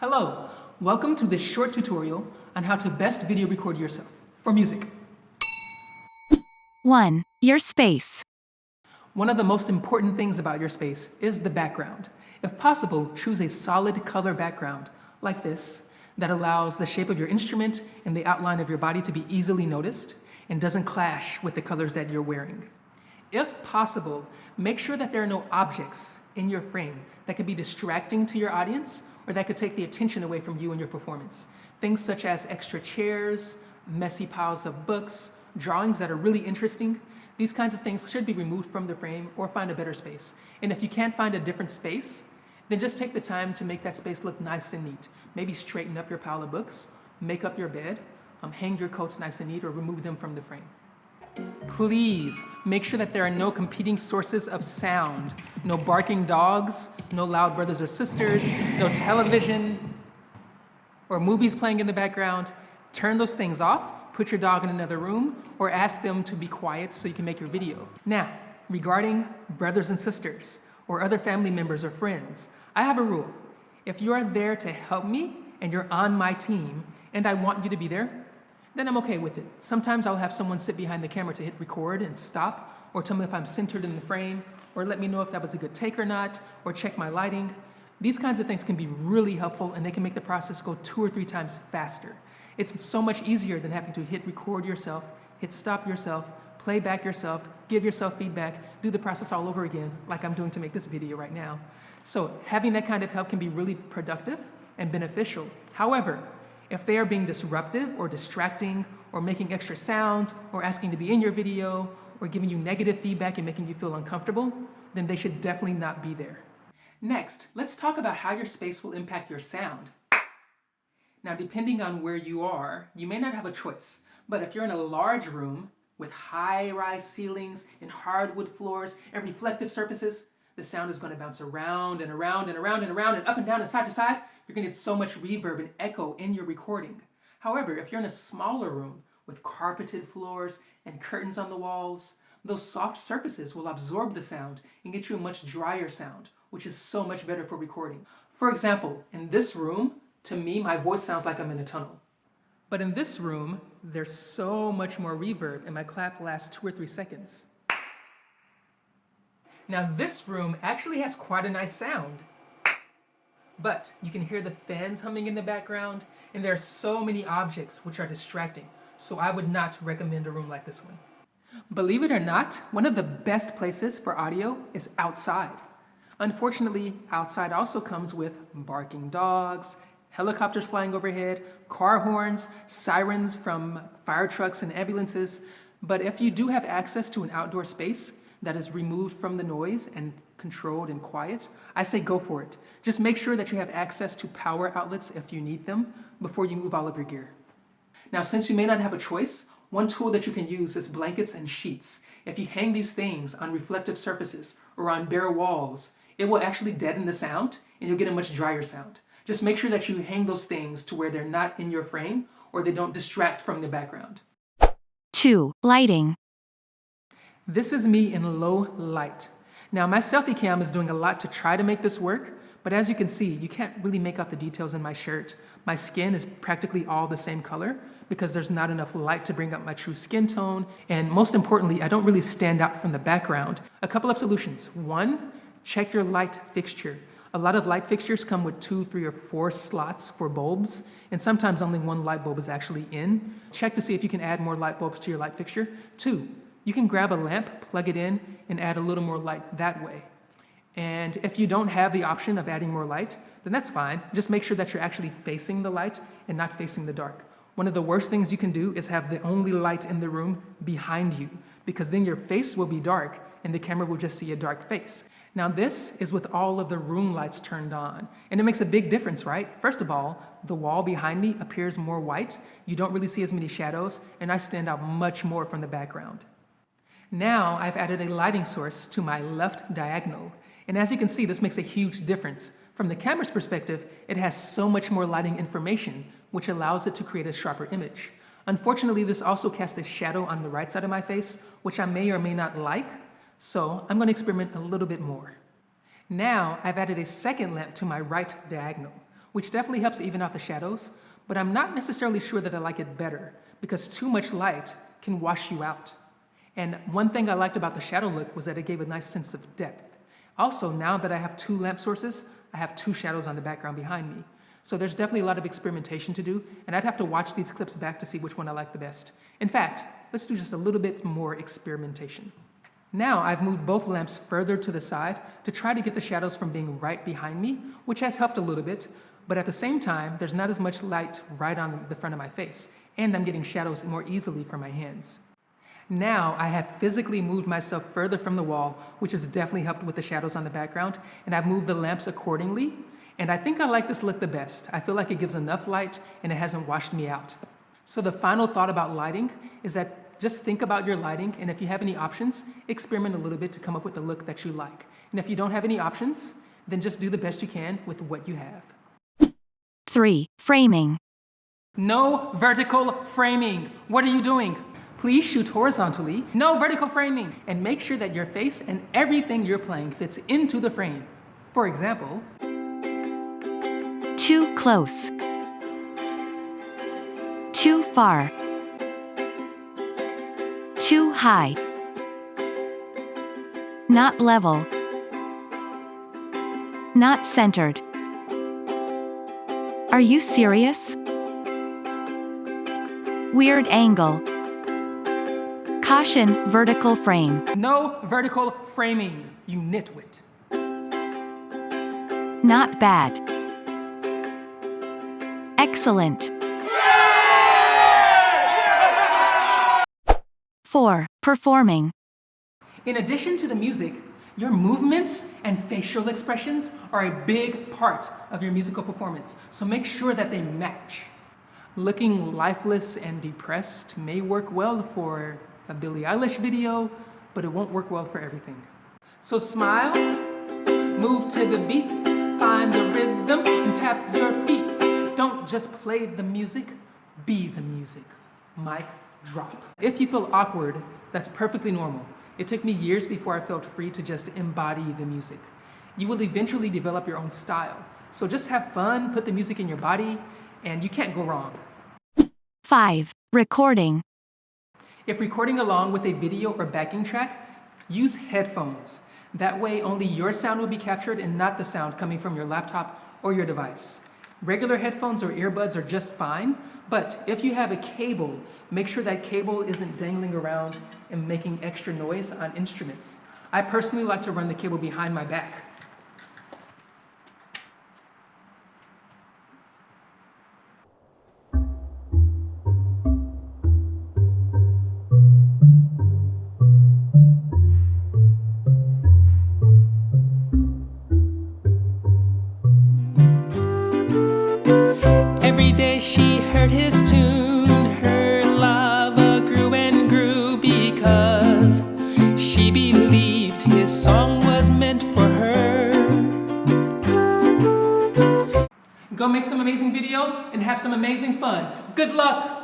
Hello, welcome to this short tutorial on how to best video record yourself for music. 1. Your space. One of the most important things about your space is the background. If possible, choose a solid color background like this that allows the shape of your instrument and the outline of your body to be easily noticed and doesn't clash with the colors that you're wearing. If possible, make sure that there are no objects in your frame that could be distracting to your audience or that could take the attention away from you and your performance. Things such as extra chairs, messy piles of books, drawings that are really interesting. These kinds of things should be removed from the frame or find a better space. And if you can't find a different space, then just take the time to make that space look nice and neat. Maybe straighten up your pile of books, make up your bed, hang your coats nice and neat, or remove them from the frame. Please make sure that there are no competing sources of sound. No barking dogs, no loud brothers or sisters, no television or movies playing in the background. Turn those things off, put your dog in another room, or ask them to be quiet so you can make your video. Now, regarding brothers and sisters or other family members or friends, I have a rule. If you are there to help me and you're on my team and I want you to be there, then I'm okay with it. Sometimes I'll have someone sit behind the camera to hit record and stop, or tell me if I'm centered in the frame, or let me know if that was a good take or not, or check my lighting. These kinds of things can be really helpful and they can make the process go 2 or 3 times faster. It's so much easier than having to hit record yourself, hit stop yourself, play back yourself, give yourself feedback, do the process all over again, like I'm doing to make this video right now. So having that kind of help can be really productive and beneficial. However, if they are being disruptive or distracting or making extra sounds or asking to be in your video or giving you negative feedback and making you feel uncomfortable, then they should definitely not be there. Next, let's talk about how your space will impact your sound. Now, depending on where you are, you may not have a choice, but if you're in a large room with high-rise ceilings and hardwood floors and reflective surfaces, the sound is going to bounce around and around and around and around and up and down and side to side. You're going to get so much reverb and echo in your recording. However, if you're in a smaller room with carpeted floors and curtains on the walls, those soft surfaces will absorb the sound and get you a much drier sound, which is so much better for recording. For example, in this room, to me, my voice sounds like I'm in a tunnel. But in this room, there's so much more reverb and my clap lasts 2 or 3 seconds. Now this room actually has quite a nice sound, but you can hear the fans humming in the background and there are so many objects which are distracting, so I would not recommend a room like this one. Believe it or not, one of the best places for audio is outside. Unfortunately, outside also comes with barking dogs, helicopters flying overhead, car horns, sirens from fire trucks and ambulances. But if you do have access to an outdoor space that is removed from the noise and controlled and quiet, I say go for it. Just make sure that you have access to power outlets if you need them before you move all of your gear. Now, since you may not have a choice, one tool that you can use is blankets and sheets. If you hang these things on reflective surfaces or on bare walls, it will actually deaden the sound and you'll get a much drier sound. Just make sure that you hang those things to where they're not in your frame or they don't distract from the background. 2. Lighting. This is me in low light. Now my selfie cam is doing a lot to try to make this work, but as you can see, you can't really make out the details in my shirt. My skin is practically all the same color because there's not enough light to bring up my true skin tone, and most importantly, I don't really stand out from the background. A couple of solutions. One, check your light fixture. A lot of light fixtures come with 2, 3, or 4 slots for bulbs, and sometimes only one light bulb is actually in. Check to see if you can add more light bulbs to your light fixture. 2, you can grab a lamp, plug it in, and add a little more light that way. And if you don't have the option of adding more light, then that's fine. Just make sure that you're actually facing the light and not facing the dark. One of the worst things you can do is have the only light in the room behind you, because then your face will be dark and the camera will just see a dark face. Now this is with all of the room lights turned on, and it makes a big difference, right? First of all, the wall behind me appears more white, you don't really see as many shadows, and I stand out much more from the background. Now I've added a lighting source to my left diagonal, and as you can see, this makes a huge difference. From the camera's perspective, it has so much more lighting information, which allows it to create a sharper image. Unfortunately, this also casts a shadow on the right side of my face, which I may or may not like, so I'm going to experiment a little bit more. Now I've added a second lamp to my right diagonal. which definitely helps even out the shadows, but I'm not necessarily sure that I like it better because too much light can wash you out. And one thing I liked about the shadow look was that it gave a nice sense of depth. Also, now that I have 2 lamp sources, I have 2 shadows on the background behind me. So there's definitely a lot of experimentation to do, and I'd have to watch these clips back to see which one I like the best. In fact, let's do just a little bit more experimentation. Now I've moved both lamps further to the side to try to get the shadows from being right behind me, which has helped a little bit, but at the same time, there's not as much light right on the front of my face, and I'm getting shadows more easily from my hands. Now I have physically moved myself further from the wall, which has definitely helped with the shadows on the background, and I've moved the lamps accordingly, and I think I like this look the best. I feel like it gives enough light and it hasn't washed me out. So the final thought about lighting is that just think about your lighting, and if you have any options, experiment a little bit to come up with a look that you like. And if you don't have any options, then just do the best you can with what you have. 3. Framing. No vertical framing. What are you doing? Please shoot horizontally. No vertical framing. And make sure that your face and everything you're playing fits into the frame. For example, Too close. Too far. Too high. Not level. Not centered. Are you serious? Weird angle. Caution, vertical frame. no vertical framing, you nitwit. Not bad. Excellent. 4. Performing. In addition to the music, your movements and facial expressions are a big part of your musical performance, so make sure that they match. Looking lifeless and depressed may work well for a Billie Eilish video, but it won't work well for everything. So smile, move to the beat, find the rhythm, and tap your feet. Don't just play the music, be the music. Mic drop. If you feel awkward, that's perfectly normal. It took me years before I felt free to just embody the music. You will eventually develop your own style. So just have fun, put the music in your body, and you can't go wrong. 5. Recording. If recording along with a video or backing track, use headphones. That way only your sound will be captured and not the sound coming from your laptop or your device. Regular headphones or earbuds are just fine, but if you have a cable, make sure that cable isn't dangling around and making extra noise on instruments. I personally like to run the cable behind my back. Every day she heard his tune, her love grew and grew because she believed his song was meant for her. Go make some amazing videos and have some amazing fun. Good luck!